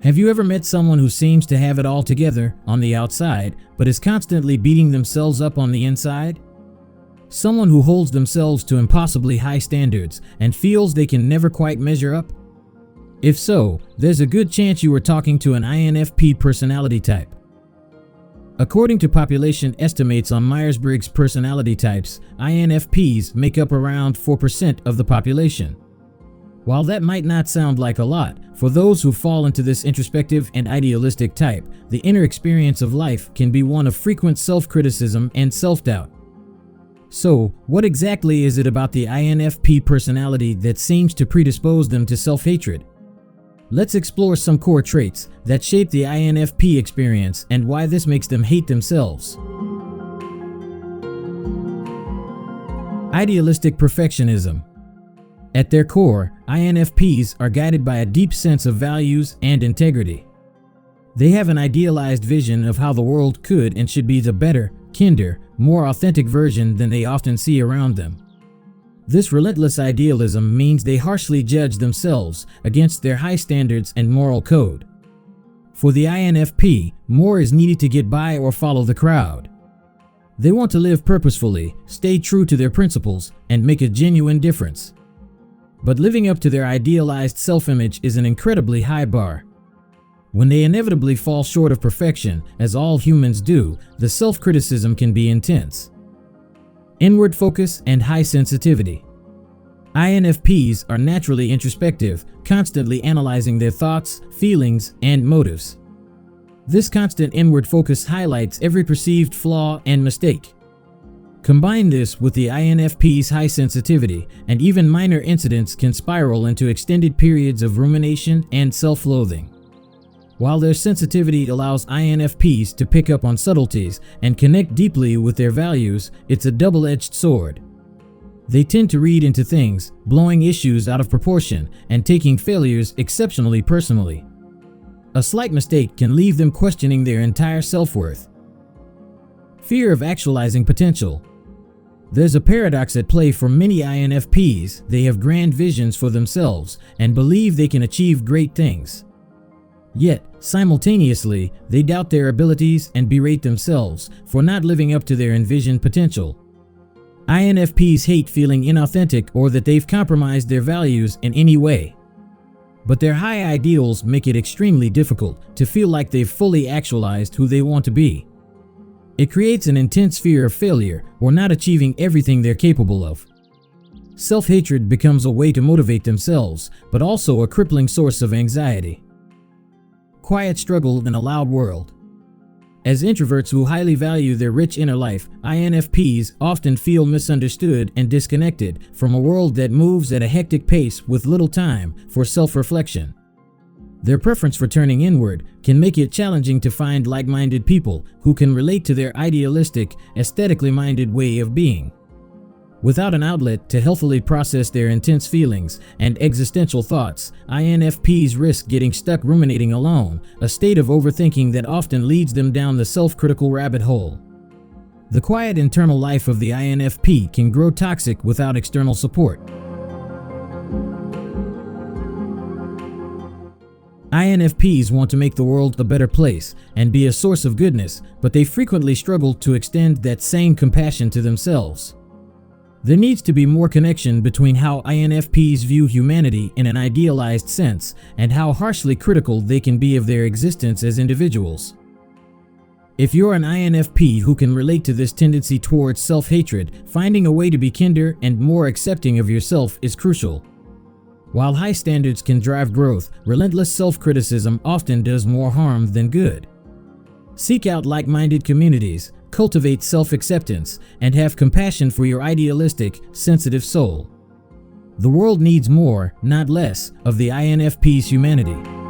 Have you ever met someone who seems to have it all together on the outside, but is constantly beating themselves up on the inside? Someone who holds themselves to impossibly high standards and feels they can never quite measure up? If so, there's a good chance you are talking to an INFP personality type. According to population estimates on Myers-Briggs personality types, INFPs make up around 4% of the population. While that might not sound like a lot, for those who fall into this introspective and idealistic type, the inner experience of life can be one of frequent self-criticism and self-doubt. So, what exactly is it about the INFP personality that seems to predispose them to self-hatred? Let's explore some core traits that shape the INFP experience and why this makes them hate themselves. Idealistic perfectionism. At their core, INFPs are guided by a deep sense of values and integrity. They have an idealized vision of how the world could and should be the better, kinder, more authentic version than they often see around them. This relentless idealism means they harshly judge themselves against their high standards and moral code. For the INFP, more is needed to get by or follow the crowd. They want to live purposefully, stay true to their principles, and make a genuine difference. But living up to their idealized self-image is an incredibly high bar. When they inevitably fall short of perfection, as all humans do, the self-criticism can be intense. Inward focus and high sensitivity. INFPs are naturally introspective, constantly analyzing their thoughts, feelings, and motives. This constant inward focus highlights every perceived flaw and mistake. Combine this with the INFP's high sensitivity, and even minor incidents can spiral into extended periods of rumination and self-loathing. While their sensitivity allows INFPs to pick up on subtleties and connect deeply with their values, it's a double-edged sword. They tend to read into things, blowing issues out of proportion and taking failures exceptionally personally. A slight mistake can leave them questioning their entire self-worth. Fear of actualizing potential. There's a paradox at play for many INFPs. They have grand visions for themselves and believe they can achieve great things. Yet, simultaneously, they doubt their abilities and berate themselves for not living up to their envisioned potential. INFPs hate feeling inauthentic or that they've compromised their values in any way. But their high ideals make it extremely difficult to feel like they've fully actualized who they want to be. It creates an intense fear of failure or not achieving everything they're capable of. Self-hatred becomes a way to motivate themselves, but also a crippling source of anxiety. Quiet struggle in a loud world. As introverts who highly value their rich inner life, INFPs often feel misunderstood and disconnected from a world that moves at a hectic pace with little time for self-reflection. Their preference for turning inward can make it challenging to find like-minded people who can relate to their idealistic, aesthetically minded way of being. Without an outlet to healthily process their intense feelings and existential thoughts, INFPs risk getting stuck ruminating alone, a state of overthinking that often leads them down the self-critical rabbit hole. The quiet internal life of the INFP can grow toxic without external support. INFPs want to make the world a better place and be a source of goodness, but they frequently struggle to extend that same compassion to themselves. There needs to be more connection between how INFPs view humanity in an idealized sense and how harshly critical they can be of their existence as individuals. If you're an INFP who can relate to this tendency towards self-hatred, finding a way to be kinder and more accepting of yourself is crucial. While high standards can drive growth, relentless self-criticism often does more harm than good. Seek out like-minded communities, cultivate self-acceptance, and have compassion for your idealistic, sensitive soul. The world needs more, not less, of the INFP's humanity.